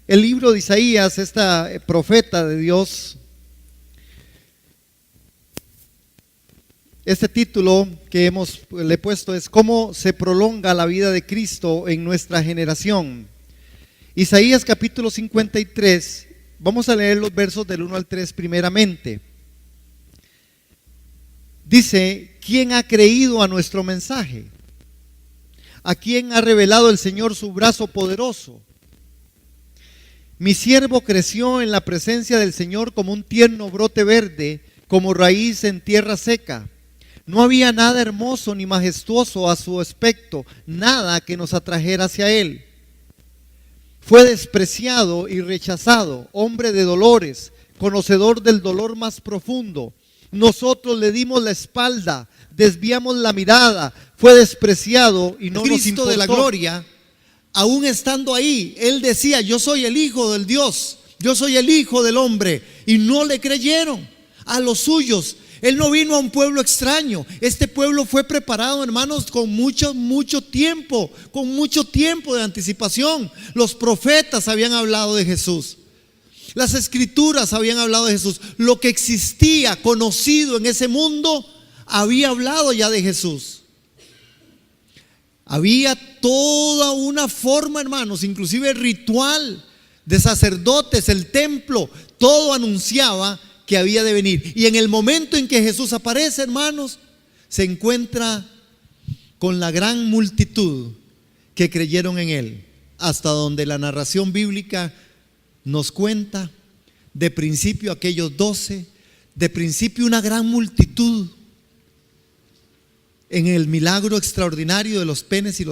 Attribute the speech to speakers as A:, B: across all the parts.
A: El libro de Isaías, esta profeta de Dios, este título que le he puesto es ¿Cómo se prolonga la vida de Cristo en nuestra generación? Isaías capítulo 53, vamos a leer los versos del 1 al 3 primeramente. Dice: ¿quién ha creído a nuestro mensaje? ¿A quién ha revelado el Señor su brazo poderoso? Mi siervo creció en la presencia del Señor como un tierno brote verde, como raíz en tierra seca. No había nada hermoso ni majestuoso a su aspecto, nada que nos atrajera hacia él. Fue despreciado y rechazado, hombre de dolores, conocedor del dolor más profundo. Nosotros le dimos la espalda, desviamos la mirada, fue despreciado y no nos importó.
B: Cristo de la gloria, aún estando ahí, él decía: yo soy el Hijo del Dios, yo soy el Hijo del hombre, y no le creyeron a los suyos. Él no vino a un pueblo extraño. Este pueblo fue preparado, hermanos, con mucho tiempo de anticipación. Los profetas habían hablado de Jesús, las escrituras habían hablado de Jesús. Lo que existía conocido en ese mundo había hablado ya de Jesús. Había toda una forma, hermanos, inclusive ritual de sacerdotes, el templo, todo anunciaba que había de venir. Y en el momento en que Jesús aparece, hermanos, se encuentra con la gran multitud que creyeron en él, hasta donde la narración bíblica nos cuenta: de principio aquellos 12, de principio una gran multitud, en el milagro extraordinario de los panes y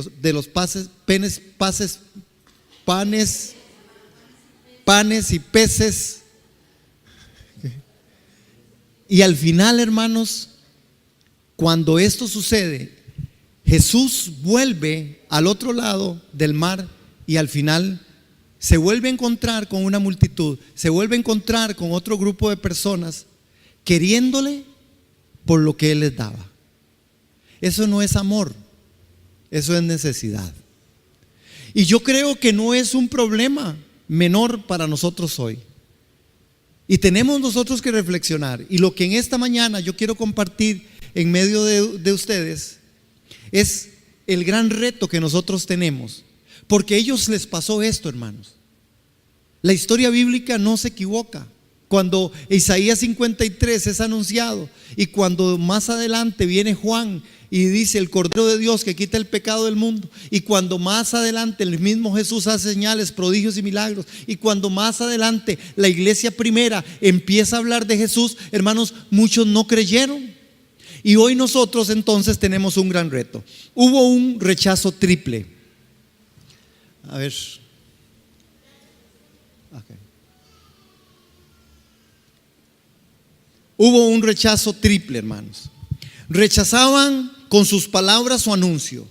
B: peces. Y al final, hermanos, cuando esto sucede, Jesús vuelve al otro lado del mar y al final se vuelve a encontrar con una multitud, se vuelve a encontrar con otro grupo de personas queriéndole por lo que él les daba. Eso no es amor, eso es necesidad. Y yo creo que no es un problema menor para nosotros hoy. Y tenemos nosotros que reflexionar. Y lo que en esta mañana yo quiero compartir en medio de ustedes es el gran reto que nosotros tenemos. Porque a ellos les pasó esto, hermanos. La historia bíblica no se equivoca. Cuando Isaías 53 es anunciado, y cuando más adelante viene Juan y dice: el Cordero de Dios que quita el pecado del mundo, y cuando más adelante el mismo Jesús hace señales, prodigios y milagros, y cuando más adelante la iglesia primera empieza a hablar de Jesús, hermanos, muchos no creyeron. Y hoy nosotros entonces tenemos un gran reto. Hubo un rechazo triple. A ver. Okay. Hubo un rechazo triple, hermanos. Rechazaban con sus palabras su anuncio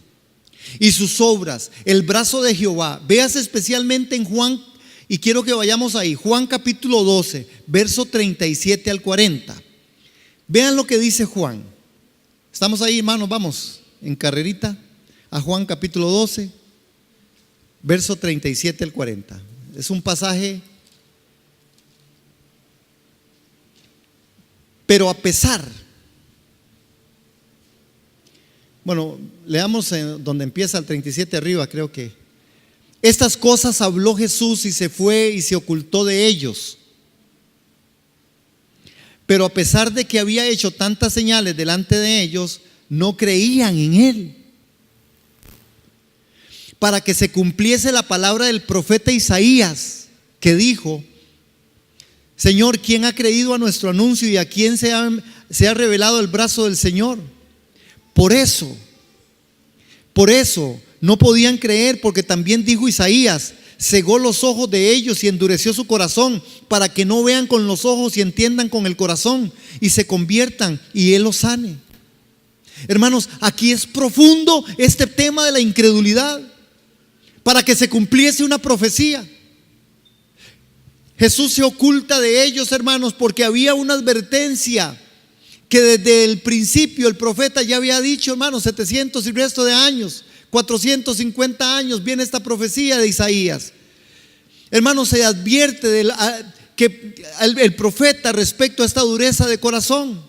B: y sus obras, el brazo de Jehová. Veas especialmente en Juan, y quiero que vayamos ahí, Juan capítulo 12, verso 37 al 40. Vean lo que dice Juan. Estamos ahí, hermanos, vamos en carrerita a Juan capítulo 12, verso 37 al 40. Es un pasaje. Pero a pesar, bueno, leamos donde empieza el 37 arriba, creo que. Estas cosas habló Jesús y se fue y se ocultó de ellos. Pero a pesar de que había hecho tantas señales delante de ellos, no creían en él. Para que se cumpliese la palabra del profeta Isaías, que dijo: Señor, ¿quién ha creído a nuestro anuncio y a quién se ha revelado el brazo del Señor? Por eso no podían creer, porque también dijo Isaías: cegó los ojos de ellos y endureció su corazón, para que no vean con los ojos y entiendan con el corazón y se conviertan y Él los sane. Hermanos, aquí es profundo este tema de la incredulidad, para que se cumpliese una profecía. Jesús se oculta de ellos, hermanos, porque había una advertencia que desde el principio el profeta ya había dicho, hermanos, 700 y resto de años, 450 años viene esta profecía de Isaías. Hermanos, se advierte que el profeta respecto a esta dureza de corazón.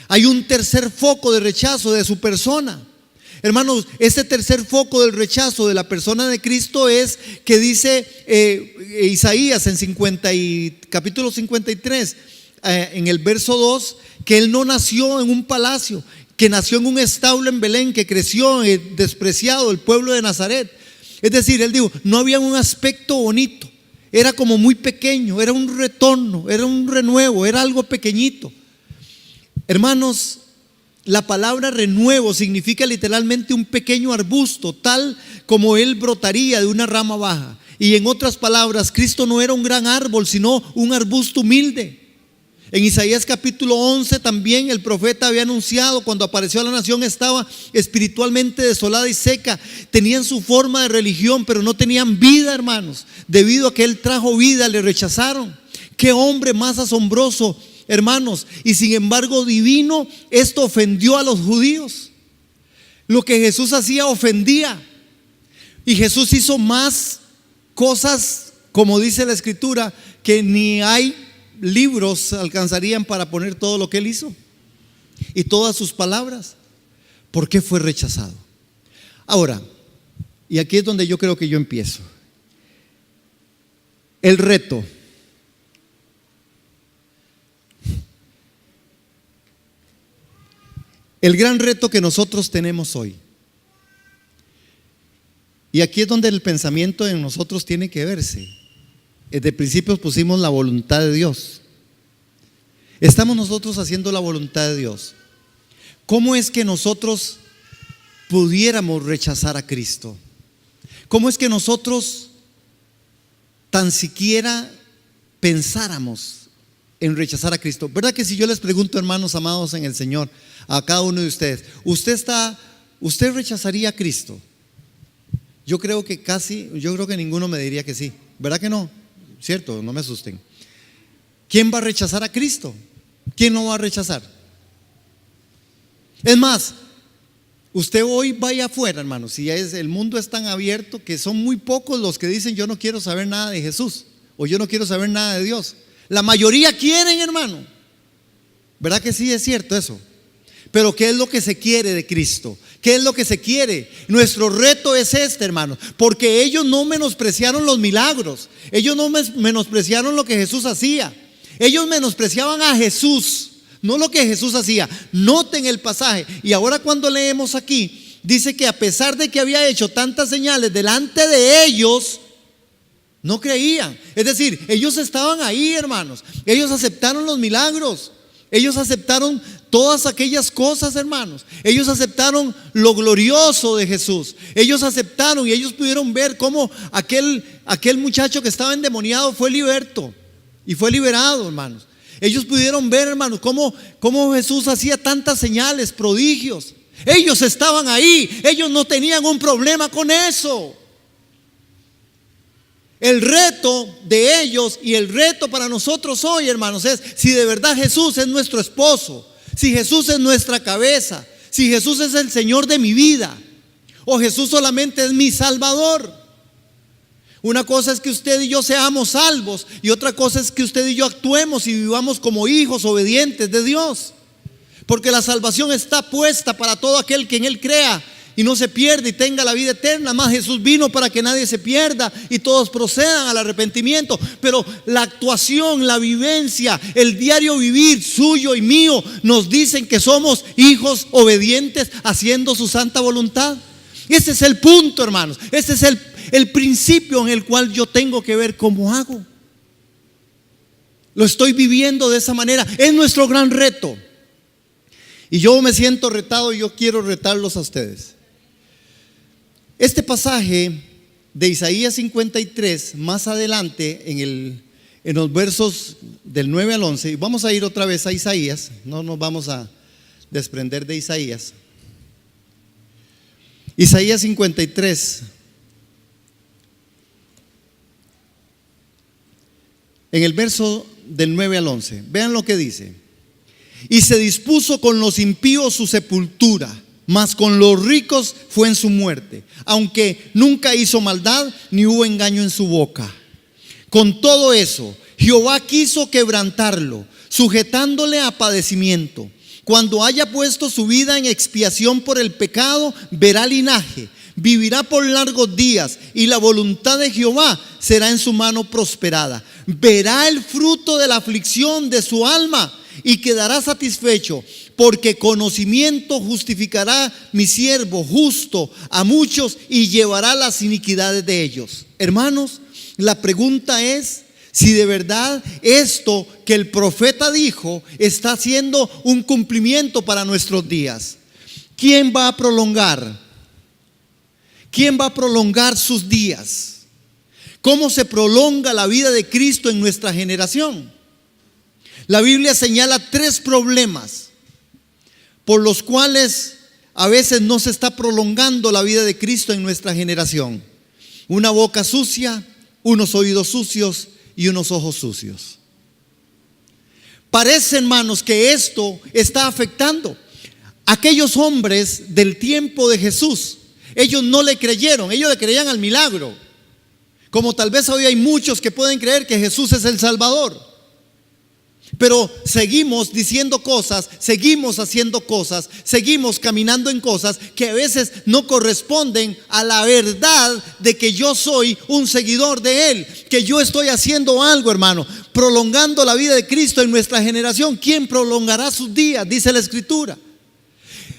B: Hay un tercer foco de rechazo de su persona. Hermanos, este tercer foco del rechazo de la persona de Cristo es que dice Isaías en capítulo 53, en el verso 2, que Él no nació en un palacio, que nació en un establo en Belén, que creció despreciado el pueblo de Nazaret. Es decir, Él dijo, no había un aspecto bonito, era como muy pequeño, era un retorno, era un renuevo, era algo pequeñito. Hermanos, la palabra renuevo significa literalmente un pequeño arbusto, tal como él brotaría de una rama baja. Y en otras palabras, Cristo no era un gran árbol, sino un arbusto humilde. En Isaías capítulo 11 también el profeta había anunciado, cuando apareció a la nación estaba espiritualmente desolada y seca. Tenían su forma de religión, pero no tenían vida, hermanos. Debido a que él trajo vida, le rechazaron. Qué hombre más asombroso, hermanos. Y sin embargo divino, esto ofendió a los judíos. Lo que Jesús hacía ofendía. Y Jesús hizo más cosas, como dice la escritura, que ni hay libros alcanzarían para poner todo lo que él hizo y todas sus palabras. ¿Por qué fue rechazado? Ahora, y aquí es donde yo creo que yo empiezo. El reto. El gran reto que nosotros tenemos hoy. Y aquí es donde el pensamiento en nosotros tiene que verse. Desde principios pusimos la voluntad de Dios. Estamos nosotros haciendo la voluntad de Dios. ¿Cómo es que nosotros pudiéramos rechazar a Cristo? ¿Cómo es que nosotros tan siquiera pensáramos en rechazar a Cristo? ¿Verdad que si yo les pregunto, hermanos amados en el Señor, a cada uno de ustedes, ¿usted rechazaría a Cristo? Yo creo que ninguno me diría que sí. ¿Verdad que no? ¿Cierto? No me asusten. ¿Quién va a rechazar a Cristo? ¿Quién no va a rechazar? Es más, usted hoy vaya afuera, hermanos, si el mundo es tan abierto que son muy pocos los que dicen yo no quiero saber nada de Jesús o yo no quiero saber nada de Dios. La mayoría quieren, hermano. ¿Verdad que sí es cierto eso? Pero ¿qué es lo que se quiere de Cristo? ¿Qué es lo que se quiere? Nuestro reto es este, hermano, porque ellos no menospreciaron los milagros, ellos no menospreciaron lo que Jesús hacía, ellos menospreciaban a Jesús, no lo que Jesús hacía. Noten el pasaje, y ahora cuando leemos aquí, dice que a pesar de que había hecho tantas señales delante de ellos, no creían. Es decir, ellos estaban ahí, hermanos, ellos aceptaron los milagros, ellos aceptaron todas aquellas cosas, hermanos. Ellos aceptaron lo glorioso de Jesús. Ellos aceptaron y ellos pudieron ver cómo aquel muchacho que estaba endemoniado fue liberto y fue liberado, hermanos. Ellos pudieron ver, hermanos, cómo Jesús hacía tantas señales, prodigios. Ellos estaban ahí. Ellos no tenían un problema con eso. El reto de ellos y el reto para nosotros hoy, hermanos, es si de verdad Jesús es nuestro esposo, si Jesús es nuestra cabeza, si Jesús es el Señor de mi vida, o Jesús solamente es mi Salvador. Una cosa es que usted y yo seamos salvos, y otra cosa es que usted y yo actuemos y vivamos como hijos obedientes de Dios. Porque la salvación está puesta para todo aquel que en Él crea y no se pierde y tenga la vida eterna. Más Jesús vino para que nadie se pierda y todos procedan al arrepentimiento. Pero la actuación, la vivencia, el diario vivir suyo y mío nos dicen que somos hijos obedientes haciendo su santa voluntad. Ese es el punto, hermanos. Ese es el principio en el cual yo tengo que ver cómo hago. Lo estoy viviendo de esa manera. Es nuestro gran reto. Y yo me siento retado y yo quiero retarlos a ustedes. Este pasaje de Isaías 53, más adelante en los versos del 9 al 11, y vamos a ir otra vez a Isaías, no nos vamos a desprender de Isaías. Isaías 53, en el verso del 9 al 11, vean lo que dice. Y se dispuso con los impíos su sepultura, mas con los ricos fue en su muerte, aunque nunca hizo maldad ni hubo engaño en su boca. Con todo eso, Jehová quiso quebrantarlo, sujetándole a padecimiento. Cuando haya puesto su vida en expiación por el pecado, verá linaje, vivirá por largos días, y la voluntad de Jehová será en su mano prosperada. Verá el fruto de la aflicción de su alma y quedará satisfecho, porque conocimiento justificará mi siervo justo a muchos y llevará las iniquidades de ellos. Hermanos, la pregunta es si de verdad esto que el profeta dijo está haciendo un cumplimiento para nuestros días. ¿Quién va a prolongar? ¿Quién va a prolongar sus días? ¿Cómo se prolonga la vida de Cristo en nuestra generación? La Biblia señala 3 problemas por los cuales a veces no se está prolongando la vida de Cristo en nuestra generación. Una boca sucia, unos oídos sucios y unos ojos sucios. Parece, hermanos, que esto está afectando a aquellos hombres del tiempo de Jesús. Ellos no le creyeron, ellos le creían al milagro. Como tal vez hoy hay muchos que pueden creer que Jesús es el Salvador. Pero seguimos diciendo cosas, seguimos haciendo cosas, seguimos caminando en cosas que a veces no corresponden a la verdad de que yo soy un seguidor de Él, que yo estoy haciendo algo, hermano, prolongando la vida de Cristo en nuestra generación. ¿Quién prolongará sus días? Dice la Escritura.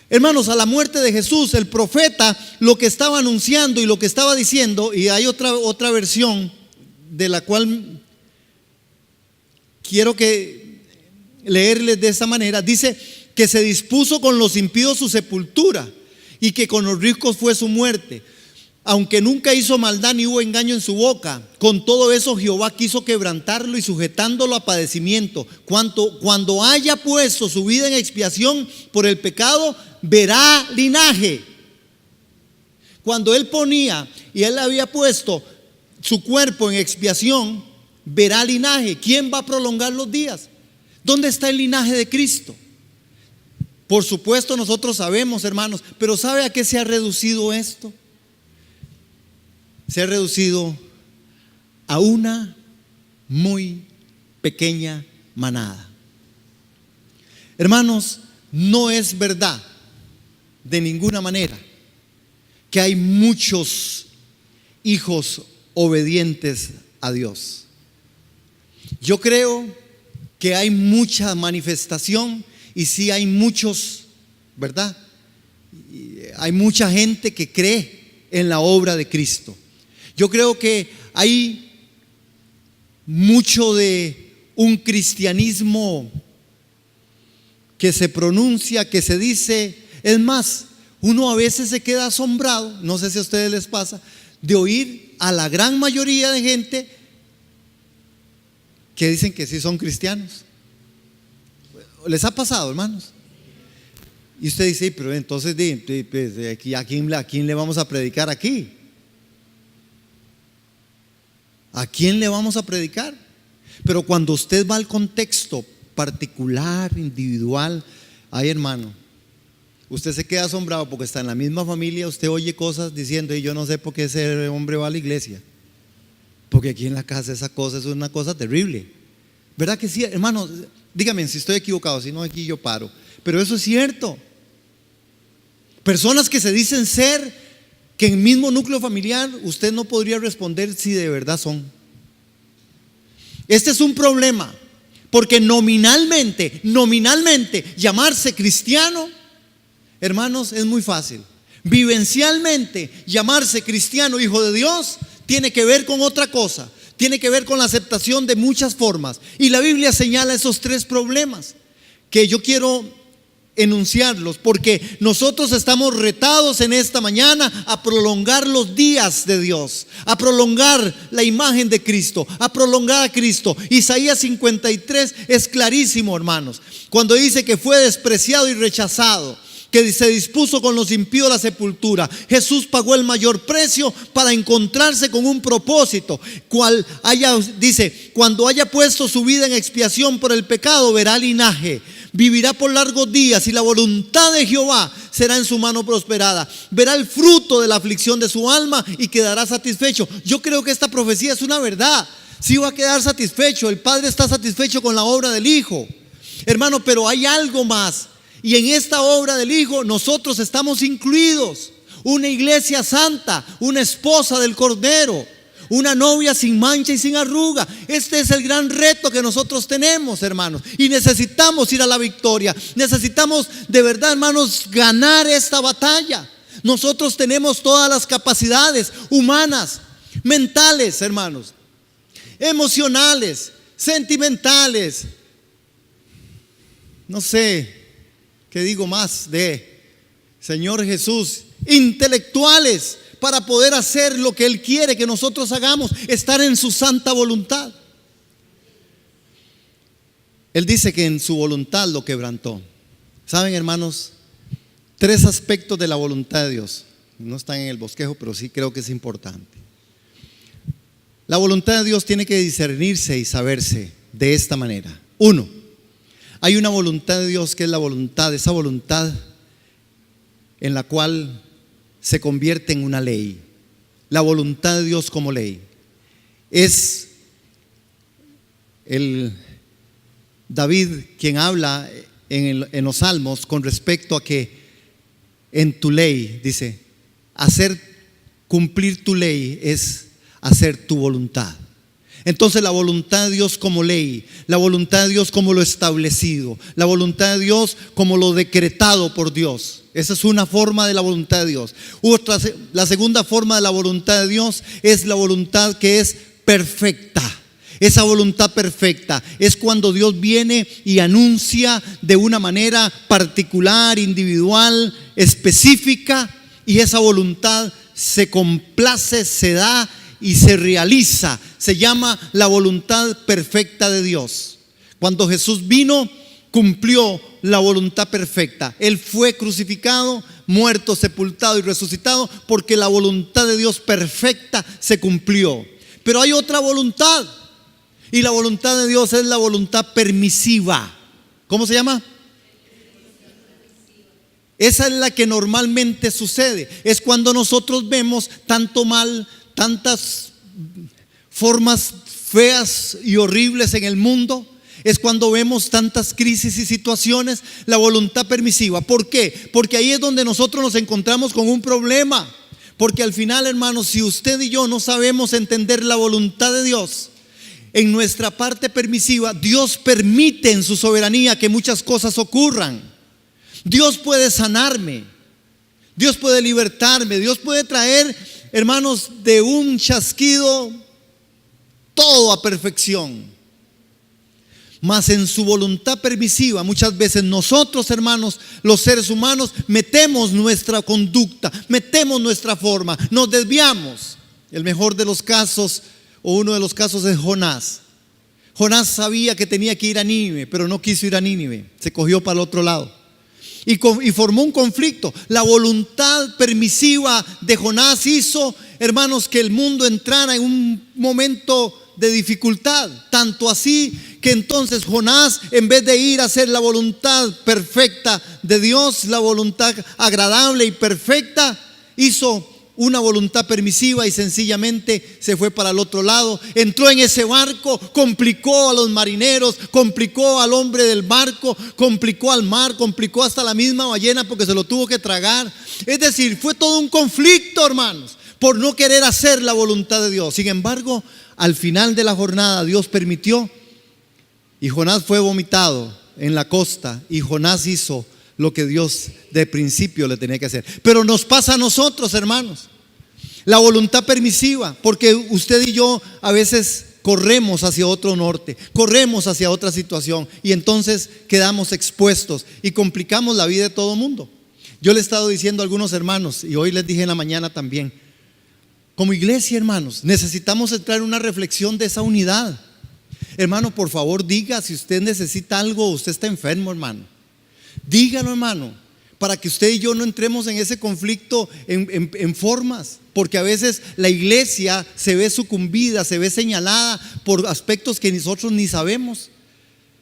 B: Hermanos, a la muerte de Jesús, el profeta lo que estaba anunciando y lo que estaba diciendo, y hay otra versión de la cual quiero leerles de esta manera. Dice que se dispuso con los impíos su sepultura y que con los ricos fue su muerte. Aunque nunca hizo maldad ni hubo engaño en su boca, con todo eso Jehová quiso quebrantarlo y sujetándolo a padecimiento. Cuando haya puesto su vida en expiación por el pecado, verá linaje. Cuando él ponía y él había puesto su cuerpo en expiación, verá linaje. ¿Quién va a prolongar los días? ¿Dónde está el linaje de Cristo? Por supuesto nosotros sabemos, hermanos, pero ¿sabe a qué se ha reducido esto? Se ha reducido a una muy pequeña manada. Hermanos, no es verdad de ninguna manera que hay muchos hijos obedientes a Dios. Yo creo que hay mucha manifestación y sí hay muchos, ¿verdad? Hay mucha gente que cree en la obra de Cristo. Yo creo que hay mucho de un cristianismo que se pronuncia, que se dice. Es más, uno a veces se queda asombrado, no sé si a ustedes les pasa, de oír a la gran mayoría de gente que dicen que sí son cristianos. ¿Les ha pasado, hermanos? Y usted dice, pero entonces ¿a quién le vamos a predicar aquí? ¿A quién le vamos a predicar? Pero cuando usted va al contexto particular, individual, ay, hermano, usted se queda asombrado porque está en la misma familia. Usted oye cosas diciendo, y yo no sé por qué ese hombre va a la iglesia, porque aquí en la casa esa cosa es una cosa terrible. ¿Verdad que sí, hermano? Dígame si estoy equivocado, si no aquí yo paro. Pero eso es cierto. Personas que se dicen ser, que en el mismo núcleo familiar usted no podría responder si de verdad son. Este es un problema, porque nominalmente llamarse cristiano, hermanos, es muy fácil. Vivencialmente llamarse cristiano, hijo de Dios, tiene que ver con otra cosa. Tiene que ver con la aceptación de muchas formas. Y la Biblia señala esos 3 problemas que yo quiero enunciarlos, porque nosotros estamos retados en esta mañana a prolongar los días de Dios, a prolongar la imagen de Cristo, a prolongar a Cristo. Isaías 53 es clarísimo, hermanos, cuando dice que fue despreciado y rechazado, que se dispuso con los impíos la sepultura. Jesús pagó el mayor precio para encontrarse con un propósito. Dice, cuando haya puesto su vida en expiación por el pecado, verá linaje, vivirá por largos días y la voluntad de Jehová será en su mano prosperada. Verá el fruto de la aflicción de su alma y quedará satisfecho. Yo creo que esta profecía es una verdad. sí va a quedar satisfecho. El Padre está satisfecho con la obra del Hijo, hermano, pero hay algo más. Y en esta obra del Hijo nosotros estamos incluidos. Una iglesia santa, una esposa del Cordero, una novia sin mancha y sin arruga. Este es el gran reto que nosotros tenemos, hermanos. Y necesitamos ir a la victoria. Necesitamos de verdad, hermanos, ganar esta batalla. Nosotros tenemos todas las capacidades humanas, mentales, hermanos, emocionales, sentimentales. No sé qué digo más de Señor Jesús, intelectuales, para poder hacer lo que Él quiere que nosotros hagamos, estar en su santa voluntad. Él dice que en su voluntad lo quebrantó. ¿Saben, hermanos? 3 aspectos de la voluntad de Dios. No están en el bosquejo, pero sí creo que es importante. La voluntad de Dios tiene que discernirse y saberse de esta manera. 1, hay una voluntad de Dios que es la voluntad, esa voluntad en la cual se convierte en una ley. La voluntad de Dios como ley es el David quien habla en los salmos con respecto a que en tu ley, dice, hacer cumplir tu ley es hacer tu voluntad. Entonces la voluntad de Dios como ley, la voluntad de Dios como lo establecido, la voluntad de Dios como lo decretado por Dios. Esa es una forma de la voluntad de Dios. La segunda forma de la voluntad de Dios es la voluntad que es perfecta. Esa voluntad perfecta es cuando Dios viene y anuncia de una manera particular, individual, específica, y esa voluntad se complace, se da y se realiza. Se llama la voluntad perfecta de Dios. Cuando Jesús vino, cumplió la voluntad perfecta. Él fue crucificado, muerto, sepultado y resucitado porque la voluntad de Dios perfecta se cumplió. Pero hay otra voluntad, y la voluntad de Dios es la voluntad permisiva. ¿Cómo se llama? Esa es la que normalmente sucede. Es cuando nosotros vemos tanto mal, tantas formas feas y horribles en el mundo. Es cuando vemos tantas crisis y situaciones. La voluntad permisiva. ¿Por qué? Porque ahí es donde nosotros nos encontramos con un problema. Porque al final, hermanos, si usted y yo no sabemos entender la voluntad de Dios, en nuestra parte permisiva, Dios permite en su soberanía que muchas cosas ocurran. Dios puede sanarme, Dios puede libertarme, Dios puede traer, hermanos, de un chasquido todo a perfección. Mas en su voluntad permisiva muchas veces nosotros, hermanos, los seres humanos, metemos nuestra conducta, metemos nuestra forma, nos desviamos. El mejor de los casos, o uno de los casos, es Jonás. Jonás sabía que tenía que ir a Nínive, pero no quiso ir a Nínive, se cogió para el otro lado y formó un conflicto. La voluntad permisiva de Jonás hizo, hermanos, que el mundo entrara en un momento de dificultad, tanto así que entonces Jonás, en vez de ir a hacer la voluntad perfecta de Dios, la voluntad agradable y perfecta, hizo una voluntad permisiva y sencillamente se fue para el otro lado. Entró en ese barco, complicó a los marineros, complicó al hombre del barco, complicó al mar, complicó hasta la misma ballena porque se lo tuvo que tragar. Es decir, fue todo un conflicto, hermanos, por no querer hacer la voluntad de Dios. Sin embargo, al final de la jornada Dios permitió y Jonás fue vomitado en la costa, y Jonás hizo lo que Dios de principio le tenía que hacer. Pero nos pasa a nosotros, hermanos, la voluntad permisiva, porque usted y yo a veces corremos hacia otro norte, corremos hacia otra situación, y entonces quedamos expuestos y complicamos la vida de todo el mundo. Yo le he estado diciendo a algunos hermanos, y hoy les dije en la mañana también, como iglesia, hermanos, necesitamos entrar en una reflexión de esa unidad. Hermano, por favor, diga si usted necesita algo o usted está enfermo, hermano. Dígalo, hermano, para que usted y yo no entremos en ese conflicto en formas, porque a veces la iglesia se ve sucumbida, se ve señalada por aspectos que nosotros ni sabemos.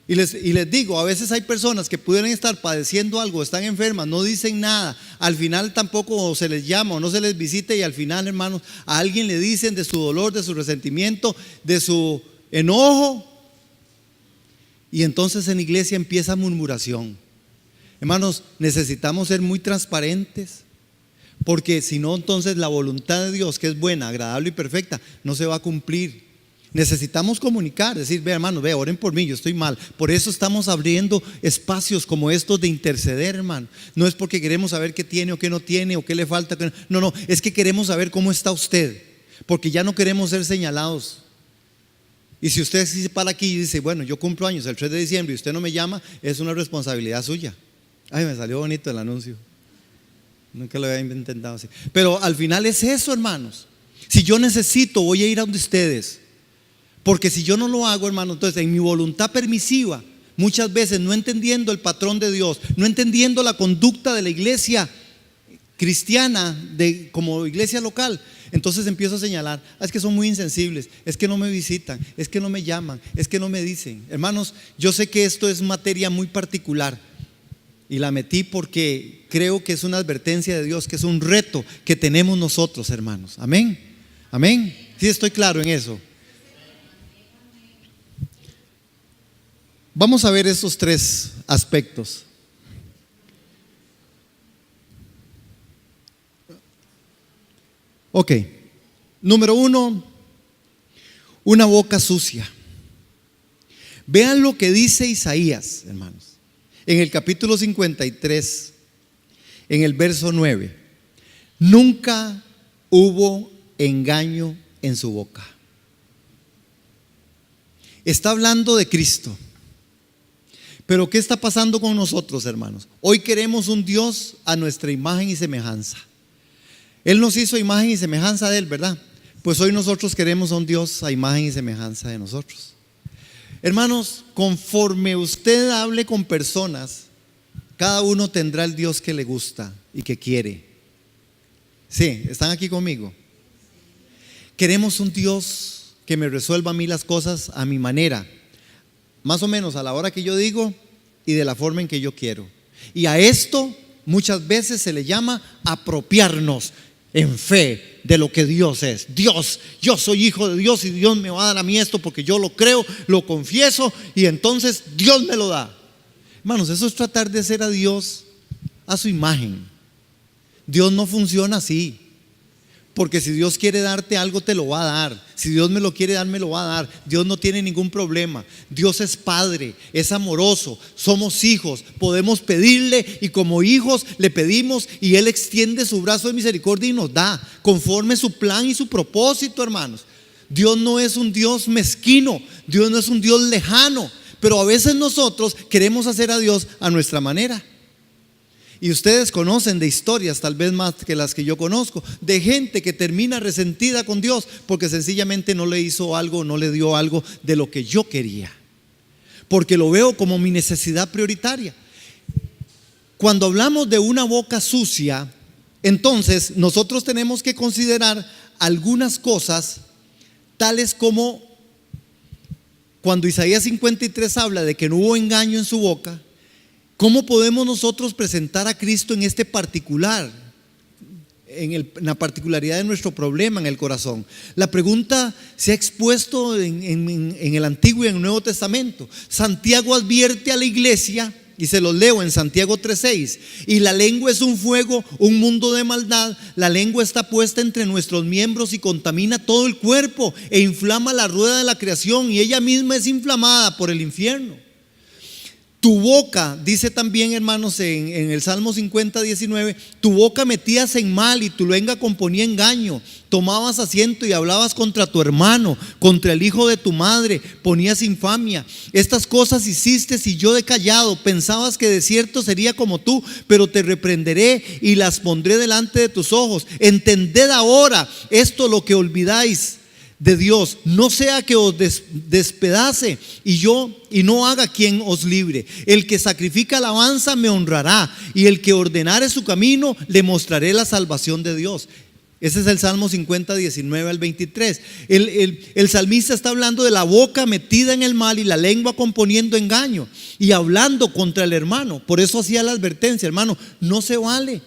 B: Y les digo, a veces hay personas que pudieran estar padeciendo algo, están enfermas, no dicen nada, al final tampoco se les llama o no se les visita, y al final, hermanos, a alguien le dicen de su dolor, de su resentimiento, de su enojo, y entonces en la iglesia empieza murmuración. Hermanos, necesitamos ser muy transparentes, porque si no, entonces la voluntad de Dios, que es buena, agradable y perfecta, no se va a cumplir. Necesitamos comunicar, decir: ve, hermanos, ve, oren por mí, yo estoy mal. Por eso estamos abriendo espacios como estos de interceder, hermano. No es porque queremos saber qué tiene o qué no tiene, o qué le falta. No, es que queremos saber cómo está usted, porque ya no queremos ser señalados. Y si usted se para aquí y dice: bueno, yo cumplo años el 3 de diciembre y usted no me llama, es una responsabilidad suya. Ay, me salió bonito el anuncio. Nunca lo había intentado así. Pero al final es eso, hermanos. Si yo necesito, voy a ir a donde ustedes. Porque si yo no lo hago, hermano, entonces en mi voluntad permisiva, muchas veces no entendiendo el patrón de Dios, no entendiendo la conducta de la iglesia cristiana, como iglesia local, entonces empiezo a señalar: es que son muy insensibles, es que no me visitan, es que no me llaman, es que no me dicen. Hermanos, yo sé que esto es materia muy particular, y la metí porque creo que es una advertencia de Dios, que es un reto que tenemos nosotros, hermanos. Amén, amén. Sí, estoy claro en eso. Vamos a ver estos tres aspectos. Ok, número 1, una boca sucia. Vean lo que dice Isaías, hermanos, en el capítulo 53, en el verso 9. Nunca hubo engaño en su boca. Está hablando de Cristo. Pero ¿qué está pasando con nosotros, hermanos? Hoy queremos un Dios a nuestra imagen y semejanza. Él nos hizo imagen y semejanza de Él, ¿verdad? Pues hoy nosotros queremos a un Dios a imagen y semejanza de nosotros. Hermanos, conforme usted hable con personas, cada uno tendrá el Dios que le gusta y que quiere. Sí, ¿están aquí conmigo? Queremos un Dios que me resuelva a mí las cosas a mi manera, más o menos a la hora que yo digo y de la forma en que yo quiero. Y a esto muchas veces se le llama apropiarnos en fe de lo que Dios es. Dios, yo soy hijo de Dios y Dios me va a dar a mí esto porque yo lo creo, lo confieso y entonces Dios me lo da. Hermanos, eso es tratar de hacer a Dios a su imagen. Dios no funciona así. Porque si Dios quiere darte algo, te lo va a dar. Si Dios me lo quiere dar, me lo va a dar. Dios no tiene ningún problema. Dios es Padre, es amoroso, somos hijos, podemos pedirle y como hijos le pedimos y Él extiende su brazo de misericordia y nos da conforme su plan y su propósito, hermanos. Dios no es un Dios mezquino, Dios no es un Dios lejano, pero a veces nosotros queremos hacer a Dios a nuestra manera. Y ustedes conocen de historias, tal vez más que las que yo conozco, de gente que termina resentida con Dios porque sencillamente no le hizo algo, no le dio algo de lo que yo quería, porque lo veo como mi necesidad prioritaria. Cuando hablamos de una boca sucia, entonces nosotros tenemos que considerar algunas cosas, tales como cuando Isaías 53 habla de que no hubo engaño en su boca. ¿Cómo podemos nosotros presentar a Cristo en este particular, en la particularidad de nuestro problema en el corazón? La pregunta se ha expuesto en el Antiguo y en el Nuevo Testamento. Santiago advierte a la iglesia, y se los leo en Santiago 3:6: y la lengua es un fuego, un mundo de maldad. La lengua está puesta entre nuestros miembros y contamina todo el cuerpo e inflama la rueda de la creación, y ella misma es inflamada por el infierno. Tu boca, dice también, hermanos, en el Salmo 50:19, tu boca metías en mal y tu lengua componía engaño. Tomabas asiento y hablabas contra tu hermano, contra el hijo de tu madre, ponías infamia. Estas cosas hiciste y yo he callado. Pensabas que de cierto sería como tú, pero te reprenderé y las pondré delante de tus ojos. Entended ahora esto, lo que olvidáis de Dios, no sea que os despedace y no haga quien os libre. El que sacrifica alabanza me honrará, y el que ordenare su camino le mostraré la salvación de Dios. Ese es el Salmo 50:19-23. El salmista está hablando de la boca metida en el mal y la lengua componiendo engaño y hablando contra el hermano. Por eso hacía la advertencia: hermano, no se vale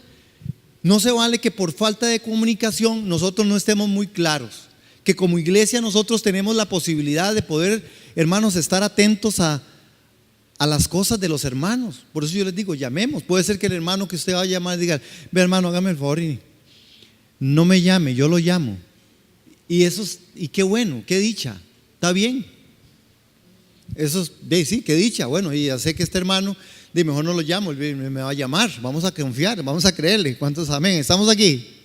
B: que por falta de comunicación nosotros no estemos muy claros, que como iglesia nosotros tenemos la posibilidad de poder, hermanos, estar atentos a las cosas de los hermanos. Por eso yo les digo, llamemos. Puede ser que el hermano que usted va a llamar diga: ve, hermano, hágame el favor y no me llame, yo lo llamo. Y qué bueno, qué dicha, está bien. Sí, qué dicha. Bueno, y ya sé que este hermano, mejor no lo llamo, me va a llamar. Vamos a confiar, vamos a creerle. ¿Cuántos amén? ¿Estamos aquí?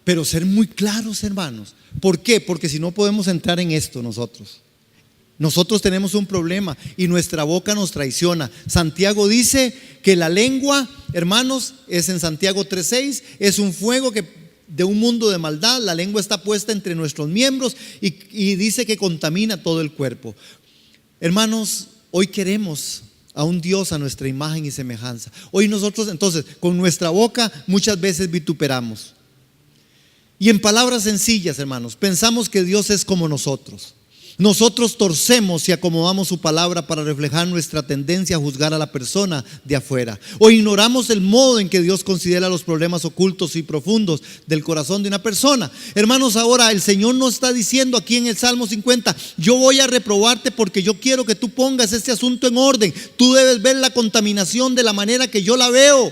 B: Pero ser muy claros, hermanos. ¿Por qué? Porque si no podemos entrar en esto nosotros. Nosotros tenemos un problema y nuestra boca nos traiciona. Santiago dice que la lengua, hermanos, es en Santiago 3:6, es un fuego de un mundo de maldad. La lengua está puesta entre nuestros miembros y dice que contamina todo el cuerpo. Hermanos, hoy queremos a un Dios a nuestra imagen y semejanza. Hoy nosotros entonces con nuestra boca muchas veces vituperamos. Y en palabras sencillas, hermanos, pensamos que Dios es como nosotros. Nosotros torcemos y acomodamos su palabra para reflejar nuestra tendencia a juzgar a la persona de afuera. O ignoramos el modo en que Dios considera los problemas ocultos y profundos del corazón de una persona. Hermanos, ahora el Señor nos está diciendo aquí en el Salmo 50: yo voy a reprobarte porque yo quiero que tú pongas este asunto en orden. Tú debes ver la contaminación de la manera que yo la veo,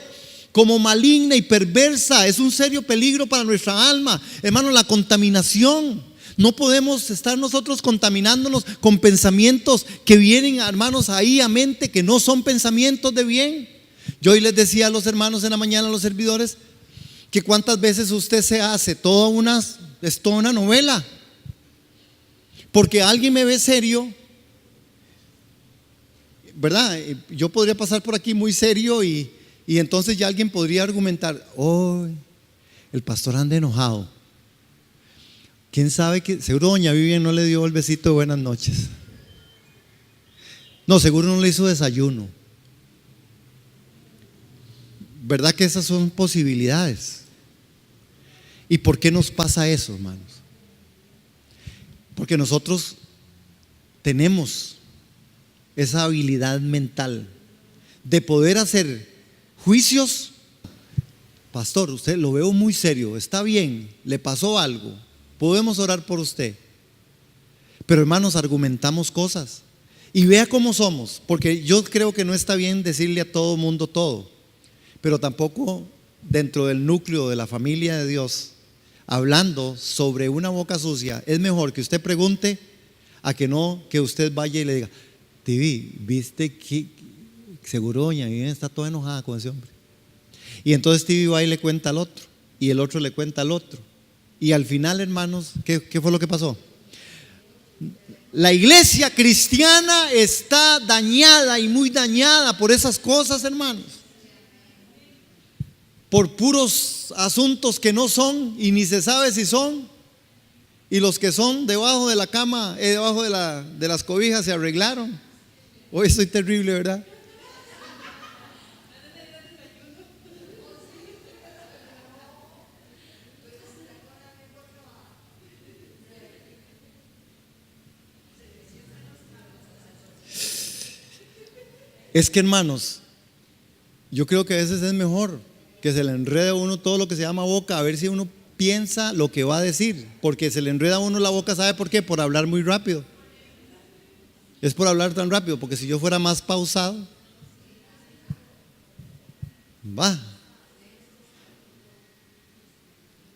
B: como maligna y perversa. Es un serio peligro para nuestra alma, hermanos, la contaminación. No podemos estar nosotros contaminándonos con pensamientos que vienen, hermanos, ahí a mente, que no son pensamientos de bien. Yo hoy les decía a los hermanos en la mañana, a los servidores, que cuántas veces usted se hace toda una novela, porque alguien me ve serio, ¿verdad? Yo podría pasar por aquí muy serio y entonces ya alguien podría argumentar: hoy el pastor anda enojado. ¿Quién sabe que seguro doña Vivian no le dio el besito de buenas noches? No, seguro no le hizo desayuno. ¿Verdad que esas son posibilidades? ¿Y por qué nos pasa eso, hermanos? Porque nosotros tenemos esa habilidad mental de poder hacer juicios. Pastor, usted lo veo muy serio, está bien, le pasó algo, podemos orar por usted. Pero hermanos, argumentamos cosas. Y vea cómo somos, porque yo creo que no está bien decirle a todo mundo todo, pero tampoco dentro del núcleo de la familia de Dios, hablando sobre una boca sucia, es mejor que usted pregunte a que no que usted vaya y le diga: Tibi, ¿viste que seguro doña Vivian está toda enojada con ese hombre? Y entonces Tibi va y le cuenta al otro, y el otro le cuenta al otro. Y al final, hermanos, ¿qué fue lo que pasó? La iglesia cristiana está dañada y muy dañada por esas cosas, hermanos. Por puros asuntos que no son y ni se sabe si son. Y los que son debajo de la cama, debajo de las cobijas se arreglaron. Hoy soy terrible, ¿verdad? Es que, hermanos, yo creo que a veces es mejor que se le enrede a uno todo lo que se llama boca, a ver si uno piensa lo que va a decir, porque se le enreda a uno la boca. ¿Sabe por qué? Por hablar muy rápido. Es por hablar tan rápido, porque si yo fuera más pausado,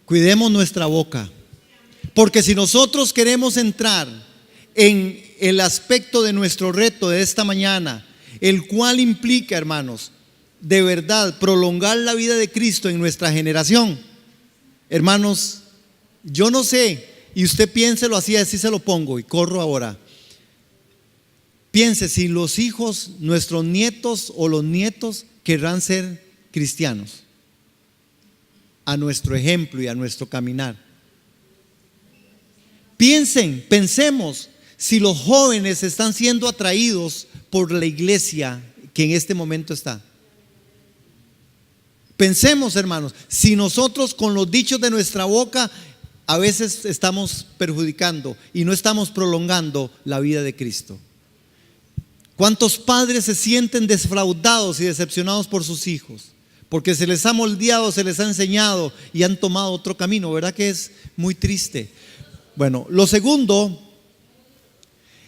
B: cuidemos nuestra boca, porque si nosotros queremos entrar en el aspecto de nuestro reto de esta mañana, el cual implica, hermanos, de verdad prolongar la vida de Cristo en nuestra generación. Hermanos, yo no sé, y usted piénselo así se lo pongo y corro ahora. Piense si los hijos, nuestros nietos o los nietos querrán ser cristianos a nuestro ejemplo y a nuestro caminar. Pensemos si los jóvenes están siendo atraídos por la iglesia que en este momento está. Pensemos, hermanos, si nosotros con los dichos de nuestra boca a veces estamos perjudicando y no estamos prolongando la vida de Cristo. ¿Cuántos padres se sienten defraudados y decepcionados por sus hijos? porque se les ha moldeado, se les ha enseñado y han tomado otro camino. ¿Verdad que es muy triste? Bueno, lo segundo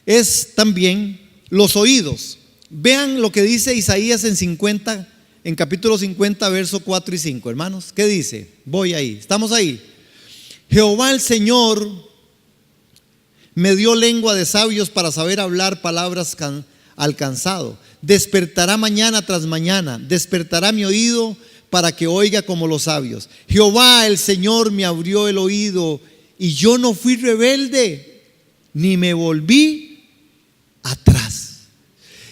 B: es también los oídos. Vean lo que dice Isaías en capítulo 50, verso 4 y 5, hermanos. ¿Qué dice? Voy ahí, estamos ahí. Jehová el Señor me dio lengua de sabios para saber hablar palabras al cansado. Despertará mañana tras mañana, despertará mi oído para que oiga como los sabios. Jehová el Señor me abrió el oído y yo no fui rebelde, ni me volví atrás.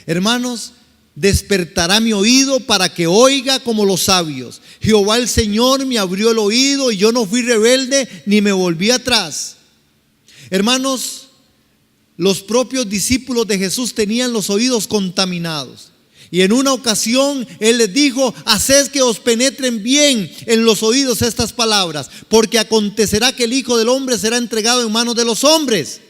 B: Hermanos, despertará mi oído para que oiga como los sabios. Jehová el Señor me abrió el oído y yo no fui rebelde, ni me volví atrás. Hermanos, los propios discípulos de Jesús tenían los oídos contaminados. Y en una ocasión Él les dijo: haced que os penetren bien en los oídos estas palabras, porque acontecerá que el Hijo del Hombre será entregado en manos de los hombres.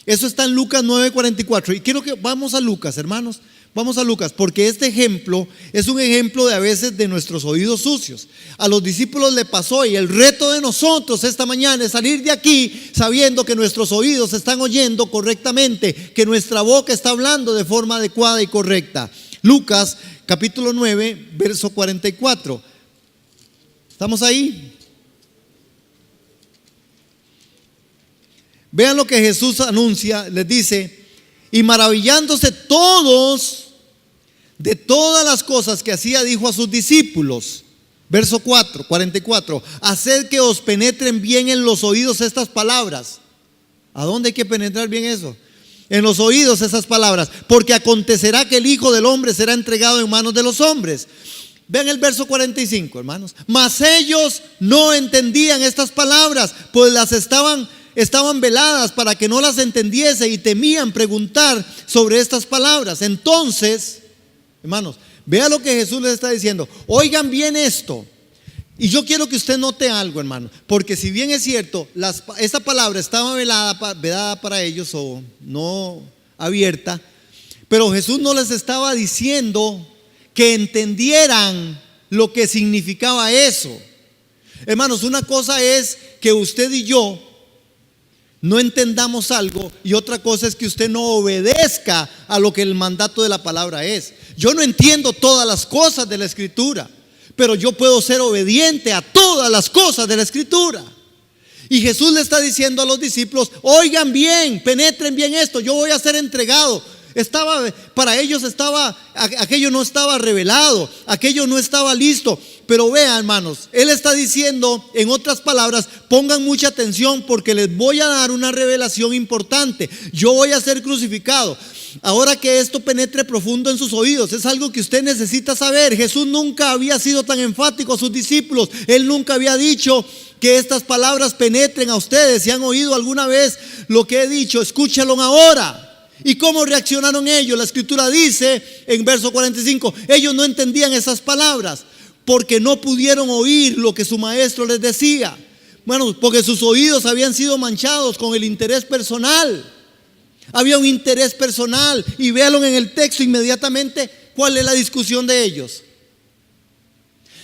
B: Eso está en Lucas 9:44. Y quiero que vamos a Lucas, hermanos. Vamos a Lucas, porque este ejemplo es un ejemplo de a veces de nuestros oídos sucios. A los discípulos le pasó, y el reto de nosotros esta mañana es salir de aquí sabiendo que nuestros oídos están oyendo correctamente, que nuestra boca está hablando de forma adecuada y correcta. Lucas capítulo 9, verso 44. ¿Estamos ahí? Vean lo que Jesús anuncia, les dice: y maravillándose todos de todas las cosas que hacía, dijo a sus discípulos, verso 44, haced que os penetren bien en los oídos estas palabras. ¿A dónde hay que penetrar bien eso? En los oídos esas palabras, porque acontecerá que el Hijo del Hombre será entregado en manos de los hombres. Vean el verso 45, hermanos. Mas ellos no entendían estas palabras, pues las estaban veladas para que no las entendiese, y temían preguntar sobre estas palabras. Entonces, hermanos, vea lo que Jesús les está diciendo. Oigan bien esto. Y yo quiero que usted note algo, hermano, porque si bien es cierto, esta palabra estaba vedada para ellos, o no abierta, pero Jesús no les estaba diciendo que entendieran lo que significaba eso. Hermanos, una cosa es que usted y yo no entendamos algo, y otra cosa es que usted no obedezca a lo que el mandato de la palabra es. Yo no entiendo todas las cosas de la Escritura, pero yo puedo ser obediente a todas las cosas de la Escritura. Y Jesús le está diciendo a los discípulos: oigan bien, penetren bien esto, yo voy a ser entregado. Para ellos aquello no estaba revelado, aquello no estaba listo. Pero vean, hermanos, Él está diciendo, en otras palabras, pongan mucha atención, porque les voy a dar una revelación importante. Yo voy a ser crucificado. Ahora que esto penetre profundo en sus oídos, es algo que usted necesita saber. Jesús nunca había sido tan enfático a sus discípulos. Él nunca había dicho que estas palabras penetren a ustedes. Si han oído alguna vez lo que he dicho, escúchalo ahora. ¿Y cómo reaccionaron ellos? La Escritura dice en verso 45: ellos no entendían esas palabras porque no pudieron oír lo que su maestro les decía. Bueno, porque sus oídos habían sido manchados con el interés personal. Había un interés personal. Y véanlo en el texto inmediatamente. ¿Cuál es la discusión de ellos?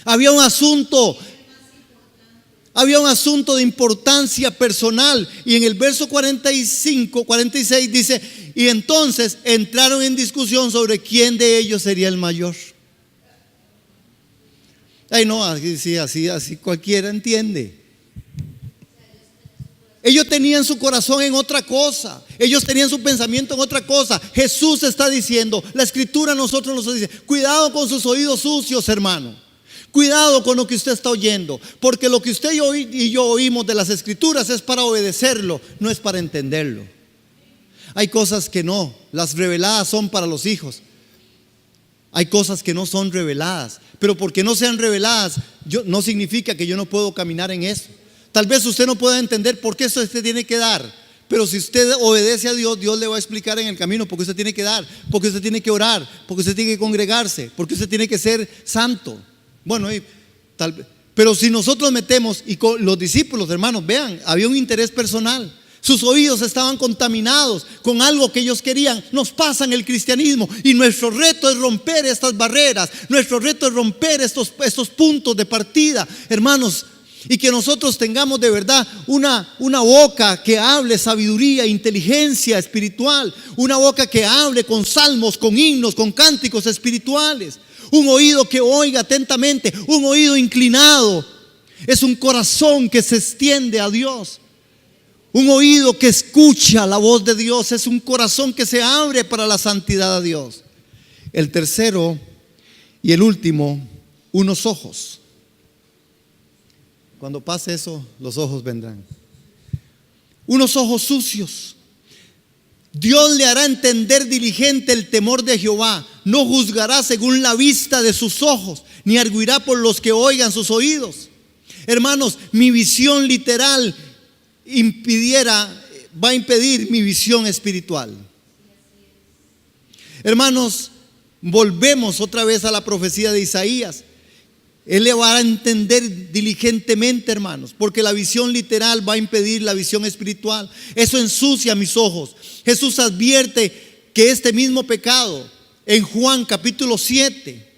B: Había un asunto de importancia personal. Y en el verso 46 dice: y entonces entraron en discusión sobre quién de ellos sería el mayor. Ay, no, así cualquiera entiende. Ellos tenían su corazón en otra cosa. Ellos tenían su pensamiento en otra cosa. Jesús está diciendo, la Escritura a nosotros nos dice: cuidado con sus oídos sucios, hermano. Cuidado con lo que usted está oyendo, porque lo que usted y yo oímos de las Escrituras es para obedecerlo, no es para entenderlo. Hay cosas que no, las reveladas son para los hijos. Hay cosas que no son reveladas, pero porque no sean reveladas, no significa que yo no puedo caminar en eso. Tal vez usted no pueda entender por qué eso usted tiene que dar, pero si usted obedece a Dios, Dios le va a explicar en el camino por qué usted tiene que dar, porque usted tiene que orar, porque usted tiene que congregarse, porque usted tiene que ser santo. Bueno, pero si nosotros metemos, y con los discípulos, hermanos, vean, había un interés personal. Sus oídos estaban contaminados con algo que ellos querían. Nos pasa en el cristianismo, y nuestro reto es romper estas barreras. Nuestro reto es romper estos puntos de partida, hermanos, y que nosotros tengamos de verdad una boca que hable sabiduría, inteligencia espiritual, una boca que hable con salmos, con himnos, con cánticos espirituales, un oído que oiga atentamente, un oído inclinado. Es un corazón que se extiende a Dios, un oído que escucha la voz de Dios, es un corazón que se abre para la santidad de Dios. El tercero y el último, unos ojos. Cuando pase eso, los ojos vendrán. Unos ojos sucios. Dios le hará entender diligente el temor de Jehová. No juzgará según la vista de sus ojos, ni arguirá por los que oigan sus oídos. Hermanos, mi visión literal va a impedir mi visión espiritual. Hermanos, volvemos otra vez a la profecía de Isaías. Él le va a entender diligentemente, hermanos, porque la visión literal va a impedir la visión espiritual. Eso ensucia mis ojos. Jesús advierte que este mismo pecado en Juan capítulo 7,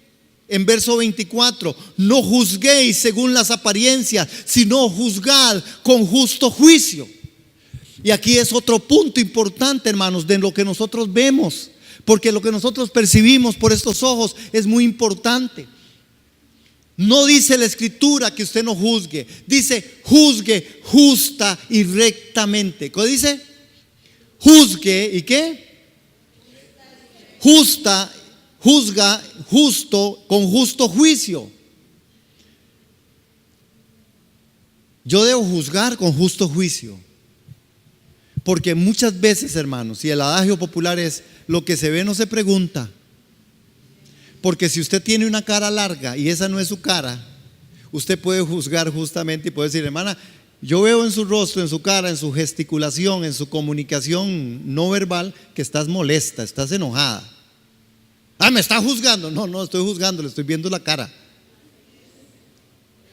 B: en verso 24, no juzguéis según las apariencias, sino juzgad con justo juicio. Y aquí es otro punto importante, hermanos, de lo que nosotros vemos, porque lo que nosotros percibimos por estos ojos es muy importante. No dice la escritura que usted no juzgue, dice juzgue justa y rectamente. ¿Qué dice? Juzgue, ¿y qué? Juzga justo, con justo juicio. Yo debo juzgar con justo juicio, porque muchas veces, hermanos, y el adagio popular es: lo que se ve no se pregunta. Porque si usted tiene una cara larga y esa no es su cara, usted puede juzgar justamente y puede decir: hermana, yo veo en su rostro, en su cara, en su gesticulación, en su comunicación no verbal, que estás molesta, estás enojada. ¿Me está juzgando? No estoy juzgando, le estoy viendo la cara.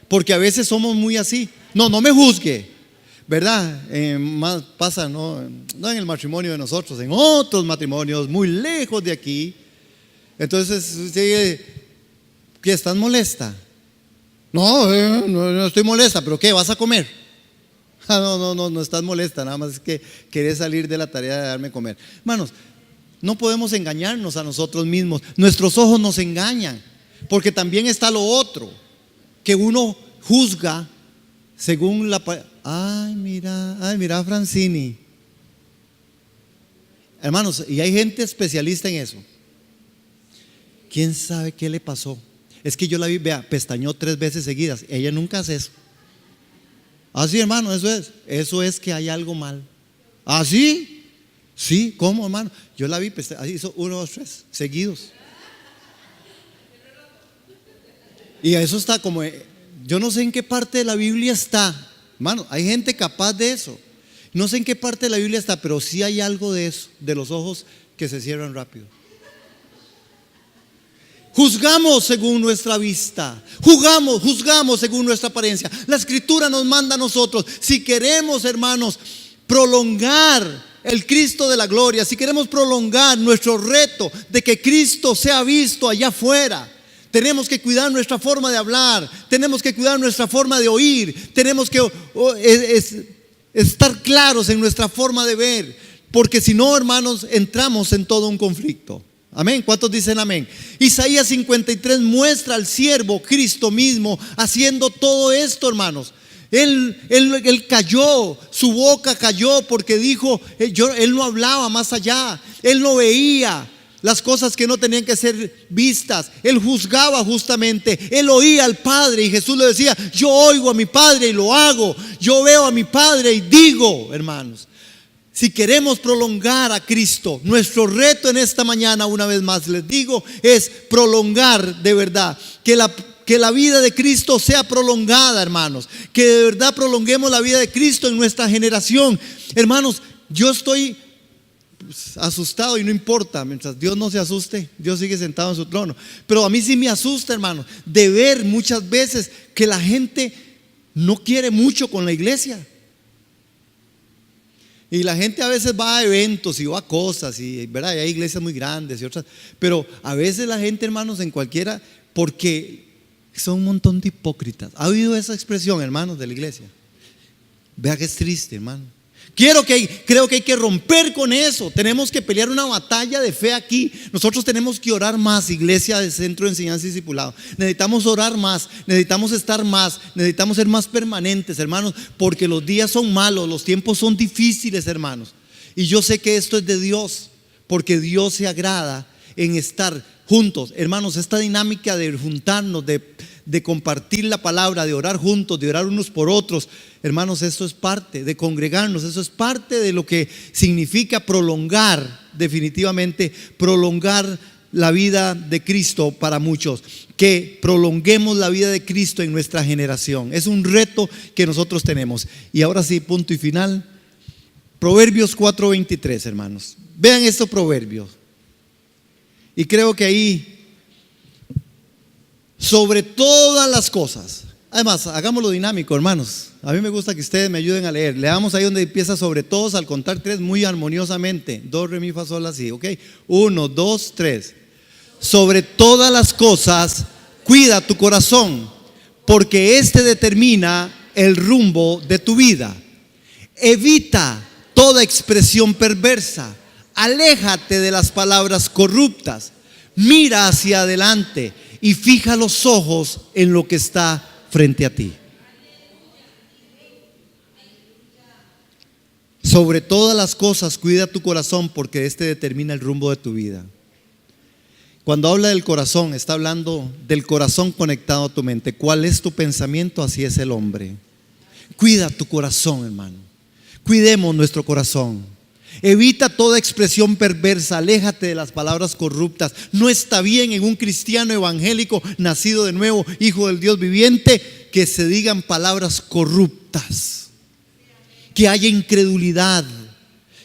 B: Porque a veces somos muy así. No me juzgue, ¿verdad? Más pasa, no en el matrimonio de nosotros, en otros matrimonios muy lejos de aquí. Entonces usted, ¿qué? ¿Estás molesta? No estoy molesta, pero ¿qué? ¿Vas a comer? No estás molesta, nada más es que querés salir de la tarea de darme comer. Hermanos, no podemos engañarnos a nosotros mismos. Nuestros ojos nos engañan, porque también está lo otro, que uno juzga según la... mira a Francini. Hermanos, y hay gente especialista en eso. ¿Quién sabe qué le pasó? Es que yo la vi, vea, pestañó 3 veces seguidas. Ella nunca hace eso. Sí, hermano, eso es que hay algo mal. ¿Sí? Sí, ¿cómo, hermano? Yo la vi, hizo 1, 2, 3 seguidos. Y eso está como, yo no sé en qué parte de la Biblia está. Hermano, hay gente capaz de eso. No sé en qué parte de la Biblia está, pero sí hay algo de eso, de los ojos que se cierran rápido. Juzgamos según nuestra vista, juzgamos según nuestra apariencia. La escritura nos manda a nosotros, si queremos, hermanos, prolongar el Cristo de la gloria, si queremos prolongar nuestro reto de que Cristo sea visto allá afuera, tenemos que cuidar nuestra forma de hablar, tenemos que cuidar nuestra forma de oír, tenemos que estar claros en nuestra forma de ver, porque si no, hermanos, entramos en todo un conflicto. Amén. ¿Cuántos dicen amén? Isaías 53 muestra al siervo Cristo mismo haciendo todo esto, hermanos. Él cayó, su boca cayó porque dijo, él no hablaba más allá, él no veía las cosas que no tenían que ser vistas, él juzgaba justamente, él oía al Padre y Jesús le decía: yo oigo a mi Padre y lo hago, yo veo a mi Padre y digo. Hermanos, si queremos prolongar a Cristo, nuestro reto en esta mañana, una vez más les digo, es prolongar de verdad, que la vida de Cristo sea prolongada, hermanos, que de verdad prolonguemos la vida de Cristo en nuestra generación. Hermanos, yo estoy asustado y no importa, mientras Dios no se asuste, Dios sigue sentado en su trono, pero a mí sí me asusta, hermanos, de ver muchas veces que la gente no quiere mucho con la iglesia. Y la gente a veces va a eventos y va a cosas, y ¿verdad? Y hay iglesias muy grandes y otras, pero a veces la gente, hermanos, en cualquiera, porque son un montón de hipócritas. ¿Ha oído esa expresión, hermanos, de la iglesia? Vea que es triste, hermano. Creo que hay que romper con eso. Tenemos que pelear una batalla de fe aquí. Nosotros tenemos que orar más, iglesia de Centro de Enseñanza y Discipulado. Necesitamos orar más, necesitamos estar más, necesitamos ser más permanentes, hermanos, porque los días son malos, los tiempos son difíciles, hermanos. Y yo sé que esto es de Dios, porque Dios se agrada en estar juntos. Hermanos, esta dinámica de juntarnos, de compartir la palabra, de orar juntos, de orar unos por otros, hermanos, esto es parte de congregarnos, eso es parte de lo que significa prolongar, definitivamente prolongar la vida de Cristo para muchos, que prolonguemos la vida de Cristo en nuestra generación. Es un reto que nosotros tenemos. Y ahora sí, punto y final, Proverbios 4:23, hermanos. Vean estos proverbios. Y creo que ahí, sobre todas las cosas, además, hagámoslo dinámico, hermanos. A mí me gusta que ustedes me ayuden a leer. Leamos ahí donde empieza sobre todos al contar tres muy armoniosamente. Do, re, mi, fa, sol, la, si, ok. 1, 2, 3. Sobre todas las cosas, cuida tu corazón, porque este determina el rumbo de tu vida. Evita toda expresión perversa. Aléjate de las palabras corruptas. Mira hacia adelante y fija los ojos en lo que está frente a ti. Sobre todas las cosas, cuida tu corazón, porque este determina el rumbo de tu vida. Cuando habla del corazón, está hablando del corazón conectado a tu mente. ¿Cuál es tu pensamiento? Así es el hombre. Cuida tu corazón, hermano. Cuidemos nuestro corazón. Evita toda expresión perversa, aléjate de las palabras corruptas. No está bien en un cristiano evangélico nacido de nuevo, hijo del Dios viviente, que se digan palabras corruptas, que haya incredulidad,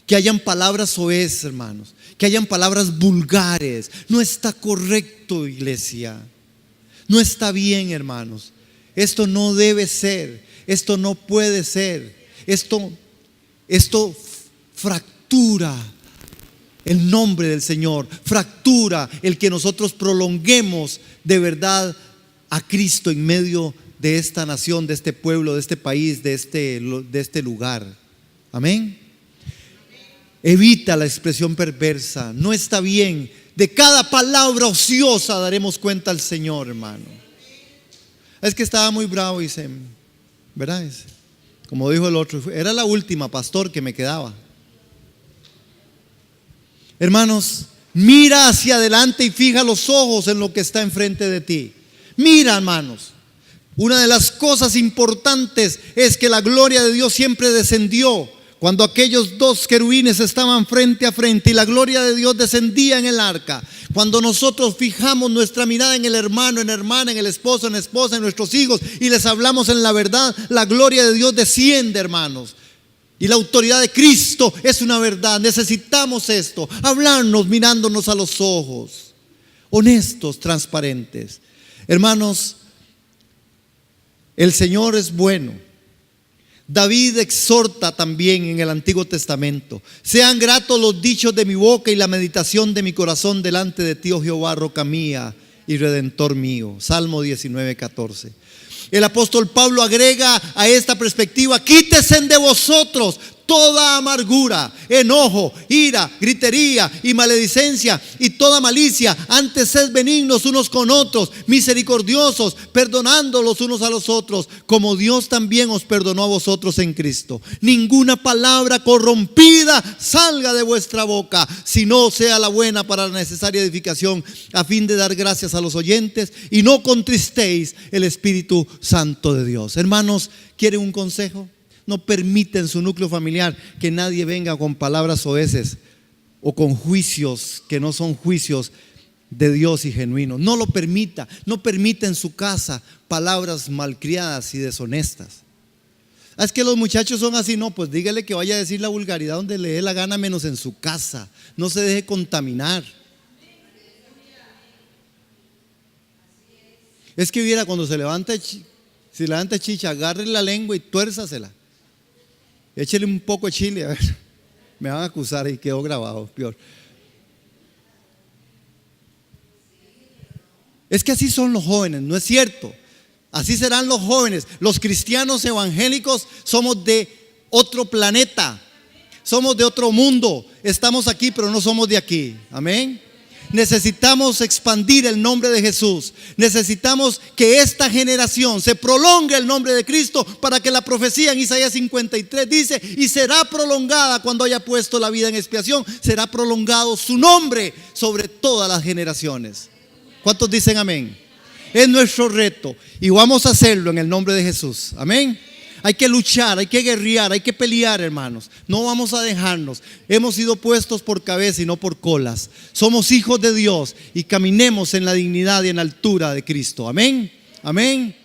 B: que hayan palabras soez, hermanos, que hayan palabras vulgares. No está correcto, iglesia. No está bien, hermanos. Esto no debe ser, esto no puede ser. Esto fractura el nombre del Señor, fractura el que nosotros prolonguemos de verdad a Cristo en medio de esta nación, de este pueblo, de este país, de este lugar. Amén. Evita la expresión perversa. No está bien. De cada palabra ociosa daremos cuenta al Señor, hermano. Es que estaba muy bravo y ¿verdad? Como dijo el otro, era la última, pastor, que me quedaba. Hermanos, mira hacia adelante y fija los ojos en lo que está enfrente de ti. Mira, hermanos, una de las cosas importantes es que la gloria de Dios siempre descendió cuando aquellos dos querubines estaban frente a frente y la gloria de Dios descendía en el arca. Cuando nosotros fijamos nuestra mirada en el hermano, en hermana, en el esposo, en la esposa, en nuestros hijos y les hablamos en la verdad, la gloria de Dios desciende, hermanos. Y la autoridad de Cristo es una verdad. Necesitamos esto, hablarnos mirándonos a los ojos, honestos, transparentes. Hermanos, el Señor es bueno. David exhorta también en el Antiguo Testamento: sean gratos los dichos de mi boca y la meditación de mi corazón delante de ti, oh Jehová, roca mía y redentor mío. Salmo 19:14. El apóstol Pablo agrega a esta perspectiva: quítesen de vosotros toda amargura, enojo, ira, gritería y maledicencia y toda malicia. Antes sed benignos unos con otros, misericordiosos, perdonando los unos a los otros, como Dios también os perdonó a vosotros en Cristo. Ninguna palabra corrompida salga de vuestra boca, sino sea la buena para la necesaria edificación, a fin de dar gracias a los oyentes, y no contristéis el Espíritu Santo de Dios. Hermanos, ¿quieren un consejo? No permita en su núcleo familiar que nadie venga con palabras soeces o con juicios que no son juicios de Dios y genuinos. No lo permita. No permita en su casa palabras malcriadas y deshonestas. Es que los muchachos son así. No, pues dígale que vaya a decir la vulgaridad donde le dé la gana, menos en su casa. No se deje contaminar. Es que viera, cuando se levanta chicha, agarre la lengua y tuérzasela. Échele un poco de chile, a ver. Me van a acusar y quedó grabado, peor. Es que así son los jóvenes, no es cierto. Así serán los jóvenes. Los cristianos evangélicos somos de otro planeta. Somos de otro mundo. Estamos aquí, pero no somos de aquí. Amén. Necesitamos expandir el nombre de Jesús. Necesitamos que esta generación se prolongue el nombre de Cristo, para que la profecía en Isaías 53 dice: y será prolongada cuando haya puesto la vida en expiación. Será prolongado su nombre sobre todas las generaciones. ¿Cuántos dicen amén? Es nuestro reto y vamos a hacerlo en el nombre de Jesús. Amén. Hay que luchar, hay que guerrear, hay que pelear, hermanos. No vamos a dejarnos. Hemos sido puestos por cabeza y no por colas. Somos hijos de Dios y caminemos en la dignidad y en la altura de Cristo. Amén. Amén.